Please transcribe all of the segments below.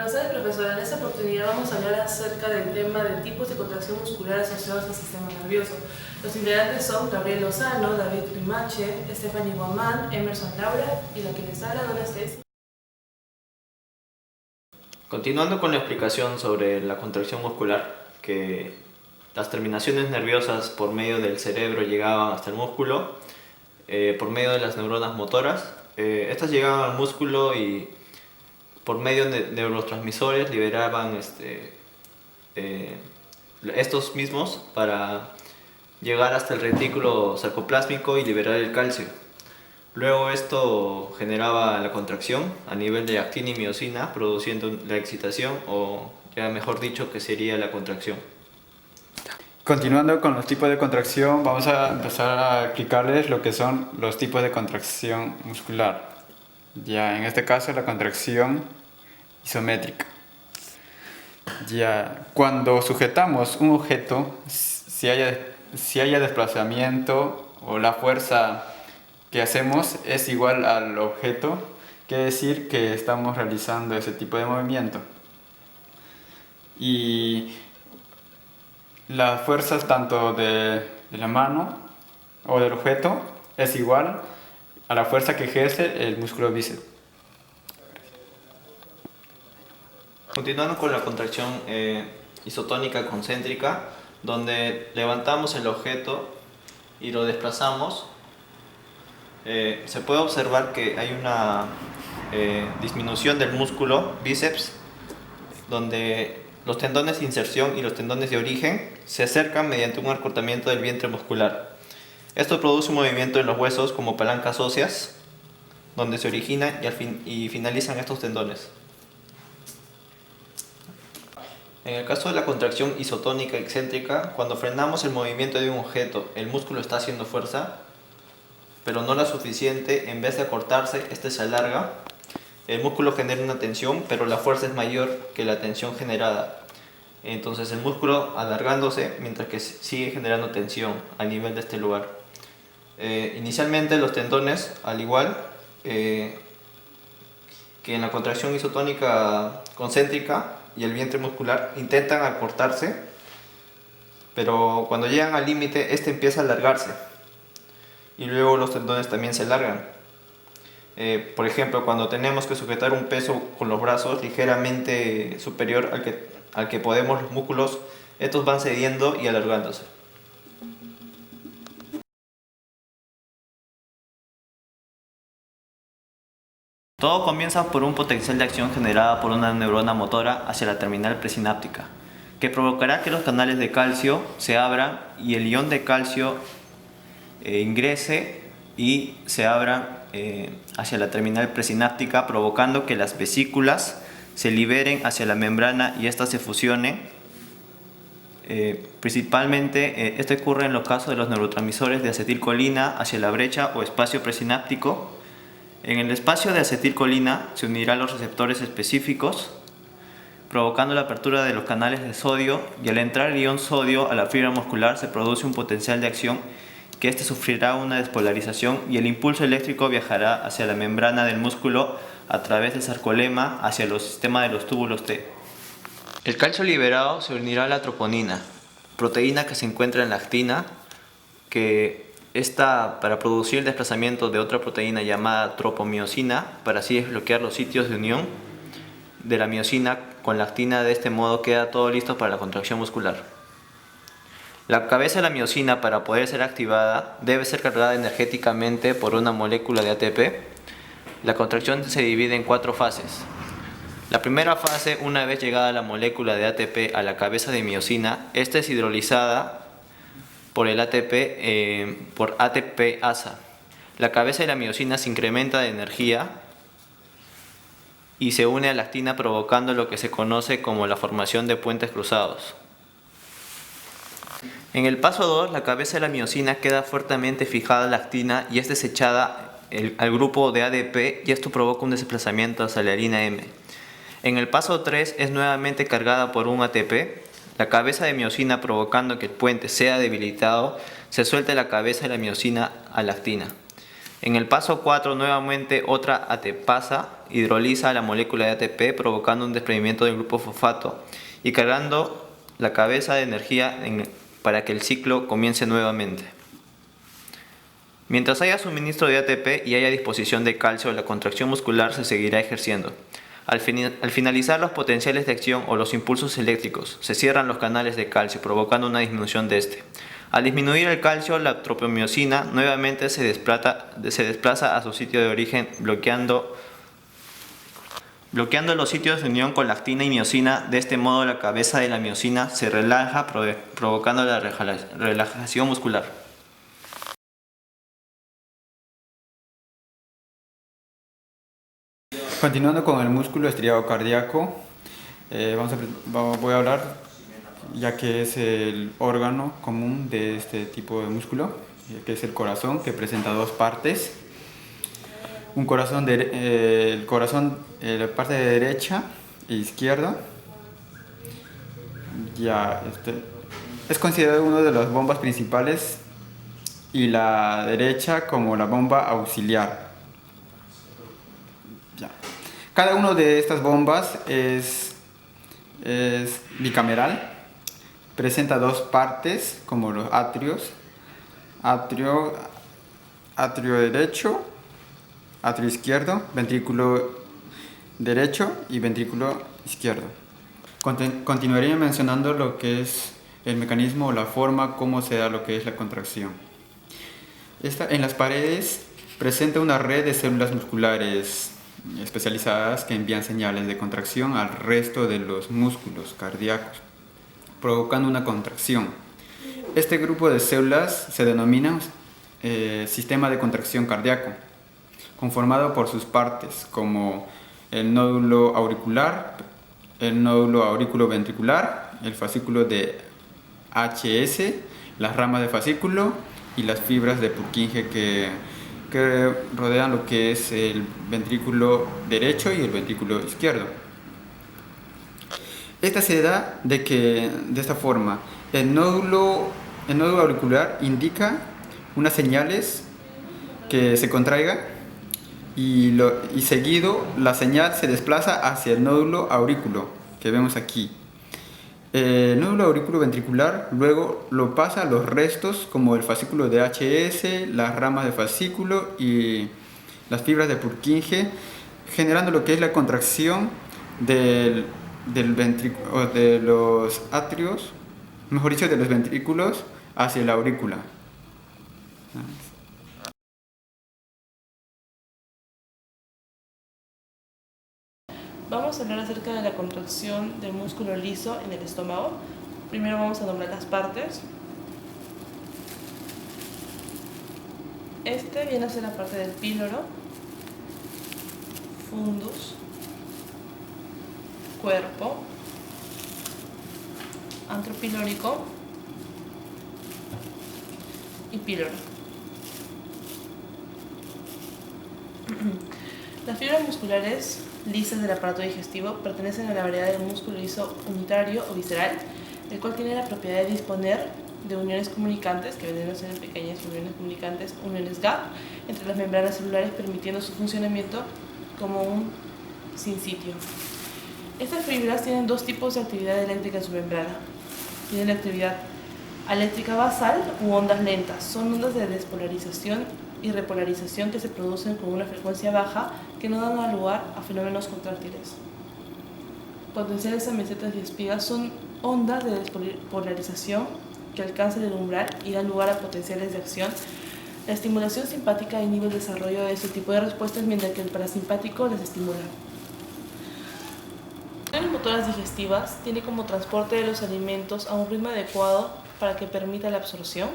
Buenas tardes, profesora. En esta oportunidad vamos a hablar acerca del tema de tipos de contracción muscular asociados al sistema nervioso. Los integrantes son Gabriel Lozano, David Rimache, Stephanie Guamán, Emerson Laura y la que les habla, Dona Stacy. Continuando con la explicación sobre la contracción muscular, que las terminaciones nerviosas por medio del cerebro llegaban hasta el músculo, por medio de las neuronas motoras. Estas llegaban al músculo y por medio de neurotransmisores liberaban estos mismos para llegar hasta el retículo sarcoplásmico y liberar el calcio. Luego esto generaba la contracción a nivel de actina y miocina, produciendo la excitación, o ya mejor dicho, que sería la contracción. Continuando con los tipos de contracción, vamos a empezar a explicarles lo que son los tipos de contracción muscular. Ya en este caso la contracción isométrica. Ya cuando sujetamos un objeto, si haya desplazamiento o la fuerza que hacemos es igual al objeto, quiere decir que estamos realizando ese tipo de movimiento. Y las fuerzas tanto de la mano o del objeto es igual a la fuerza que ejerce el músculo bíceps. Continuando con la contracción isotónica concéntrica, donde levantamos el objeto y lo desplazamos, se puede observar que hay una disminución del músculo bíceps, donde los tendones de inserción y los tendones de origen se acercan mediante un acortamiento del vientre muscular. Esto produce un movimiento en los huesos como palancas óseas, donde se originan y finalizan estos tendones. En el caso de la contracción isotónica excéntrica, cuando frenamos el movimiento de un objeto, el músculo está haciendo fuerza, pero no la suficiente. En vez de acortarse, este se alarga. El músculo genera una tensión, pero la fuerza es mayor que la tensión generada. Entonces el músculo alargándose, mientras que sigue generando tensión a nivel de este lugar. Inicialmente los tendones, al igual que en la contracción isotónica concéntrica y el vientre muscular, intentan acortarse, pero cuando llegan al límite, este empieza a alargarse y luego los tendones también se alargan. Por ejemplo, cuando tenemos que sujetar un peso con los brazos ligeramente superior al que podemos los músculos, estos van cediendo y alargándose. Todo comienza por un potencial de acción generada por una neurona motora hacia la terminal presináptica, que provocará que los canales de calcio se abran y el ion de calcio ingrese y se abran hacia la terminal presináptica, provocando que las vesículas se liberen hacia la membrana y éstas se fusionen. Principalmente esto ocurre en los casos de los neurotransmisores de acetilcolina hacia la brecha o espacio presináptico. En el espacio de acetilcolina se unirán los receptores específicos, provocando la apertura de los canales de sodio, y al entrar el ion sodio a la fibra muscular se produce un potencial de acción que éste sufrirá una despolarización y el impulso eléctrico viajará hacia la membrana del músculo a través del sarcolema hacia el sistema de los túbulos T. El calcio liberado se unirá a la troponina, proteína que se encuentra en la actina, que está para producir el desplazamiento de otra proteína llamada tropomiosina, para así desbloquear los sitios de unión de la miosina con la actina. De este modo queda todo listo para la contracción muscular. La cabeza de la miosina, para poder ser activada, debe ser cargada energéticamente por una molécula de ATP. La contracción se divide en 4 fases. La primera fase, una vez llegada la molécula de ATP a la cabeza de miosina, esta es hidrolizada por el ATP, por ATP-ASA. La cabeza de la miosina se incrementa de energía y se une a la actina, provocando lo que se conoce como la formación de puentes cruzados. En el paso 2, la cabeza de la miosina queda fuertemente fijada a la actina y es desechada al grupo de ADP, y esto provoca un desplazamiento hacia la arina M. En el paso 3 es nuevamente cargada por un ATP. La cabeza de miosina, provocando que el puente sea debilitado, se suelta la cabeza de la miosina a la actina. En el paso 4, nuevamente otra ATPasa hidroliza la molécula de ATP provocando un desprendimiento del grupo fosfato y cargando la cabeza de energía para que el ciclo comience nuevamente. Mientras haya suministro de ATP y haya disposición de calcio, la contracción muscular se seguirá ejerciendo. Al finalizar los potenciales de acción o los impulsos eléctricos, se cierran los canales de calcio, provocando una disminución de este. Al disminuir el calcio, la tropomiosina nuevamente se desplaza a su sitio de origen, bloqueando los sitios de unión con la actina y miosina. De este modo, la cabeza de la miosina se relaja, provocando la relajación muscular. Continuando con el músculo estriado cardíaco, voy a hablar, ya que es el órgano común de este tipo de músculo, que es el corazón, que presenta dos partes. La parte de derecha e izquierda, es considerado una de las bombas principales y la derecha como la bomba auxiliar. Cada una de estas bombas es bicameral, presenta dos partes como los atrios, atrio derecho, atrio izquierdo, ventrículo derecho y ventrículo izquierdo. Continuaría mencionando lo que es el mecanismo o la forma como se da lo que es la contracción. En las paredes presenta una red de células musculares especializadas que envían señales de contracción al resto de los músculos cardíacos, provocando una contracción. Este grupo de células se denomina sistema de contracción cardíaco, conformado por sus partes como el nódulo auricular, el nódulo auriculoventricular, el fascículo de HS, las ramas de fascículo y las fibras de Purkinje que rodean lo que es el ventrículo derecho y el ventrículo izquierdo. Esta se da de esta forma: el nódulo auricular indica unas señales que se contraiga y seguido la señal se desplaza hacia el nódulo aurículo que vemos aquí. El nódulo auriculoventricular luego lo pasa a los restos como el fascículo de HS, las ramas de fascículo y las fibras de Purkinje, generando lo que es la contracción de los atrios, mejor dicho, de los ventrículos hacia la aurícula. Vamos a hablar acerca de la contracción del músculo liso en el estómago. Primero vamos a nombrar las partes. Este viene a ser la parte del píloro, fundus, cuerpo, antropilórico y píloro. Las fibras musculares lisas del aparato digestivo pertenecen a la variedad del músculo liso unitario o visceral, el cual tiene la propiedad de disponer de uniones comunicantes, que vendrían a ser pequeñas uniones comunicantes, uniones gap, entre las membranas celulares, permitiendo su funcionamiento como un sinsitio. Estas fibras tienen dos tipos de actividad eléctrica en su membrana. Tienen la actividad eléctrica basal u ondas lentas. Son ondas de despolarización y repolarización que se producen con una frecuencia baja que no dan lugar a fenómenos contráctiles. Potenciales a mesetas y espigas son ondas de despolarización que alcanzan el umbral y dan lugar a potenciales de acción. La estimulación simpática inhibe el desarrollo de este tipo de respuestas, mientras que el parasimpático las estimula. Las motoras digestivas tienen como transporte de los alimentos a un ritmo adecuado para que permita la absorción.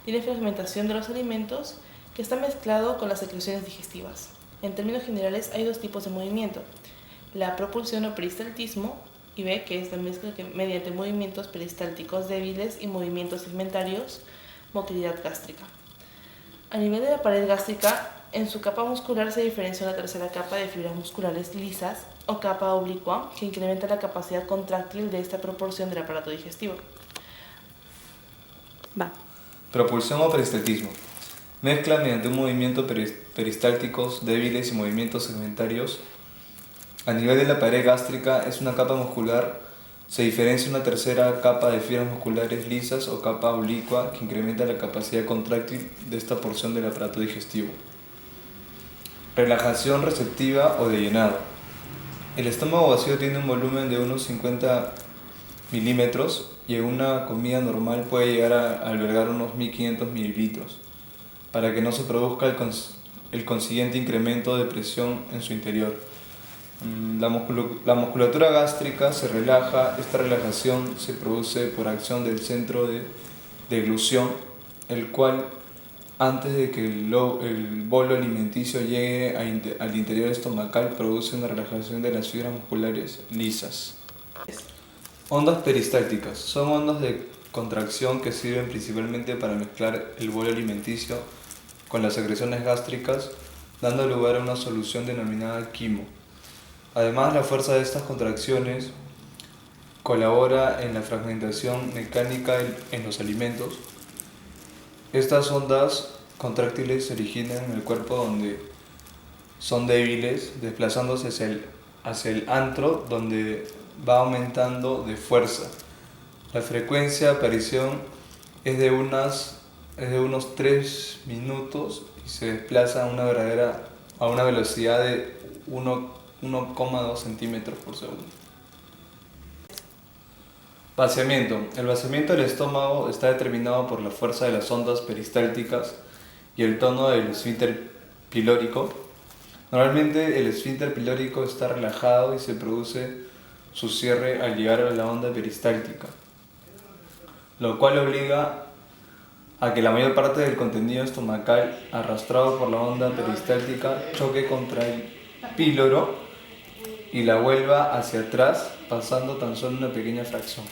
Tiene fragmentación de los alimentos que está mezclado con las secreciones digestivas. En términos generales hay dos tipos de movimiento: la propulsión o peristaltismo, y B, que es la mezcla que mediante movimientos peristálticos débiles y movimientos segmentarios, motilidad gástrica. A nivel de la pared gástrica, en su capa muscular se diferencia una tercera capa de fibras musculares lisas o capa oblicua, que incrementa la capacidad contráctil de esta proporción del aparato digestivo. Propulsión o peristaltismo. Mezcla mediante un movimiento peristálticos débiles y movimientos segmentarios. A nivel de la pared gástrica es una capa muscular. Se diferencia una tercera capa de fibras musculares lisas o capa oblicua que incrementa la capacidad contráctil de esta porción del aparato digestivo. Relajación receptiva o de llenado. El estómago vacío tiene un volumen de unos 50 milímetros y en una comida normal puede llegar a albergar unos 1500 mililitros, para que no se produzca el consiguiente incremento de presión en su interior. La musculatura gástrica se relaja. Esta relajación se produce por acción del centro de deglución, el cual, antes de que el bolo alimenticio llegue al interior estomacal, produce una relajación de las fibras musculares lisas. Ondas peristálticas. Son ondas de contracción que sirven principalmente para mezclar el bolo alimenticio con las secreciones gástricas, dando lugar a una solución denominada quimo. Además, la fuerza de estas contracciones colabora en la fragmentación mecánica en los alimentos. Estas ondas contráctiles se originan en el cuerpo donde son débiles, desplazándose hacia el antro, donde va aumentando de fuerza. La frecuencia de aparición es de unos 3 minutos y se desplaza a una velocidad de 1,2 centímetros por segundo. Vaciamiento. El vaciamiento del estómago está determinado por la fuerza de las ondas peristálticas y el tono del esfínter pilórico. Normalmente el esfínter pilórico está relajado y se produce su cierre al llegar a la onda peristáltica, lo cual obliga a que la mayor parte del contenido estomacal arrastrado por la onda peristáltica choque contra el píloro y la vuelva hacia atrás, pasando tan solo una pequeña fracción.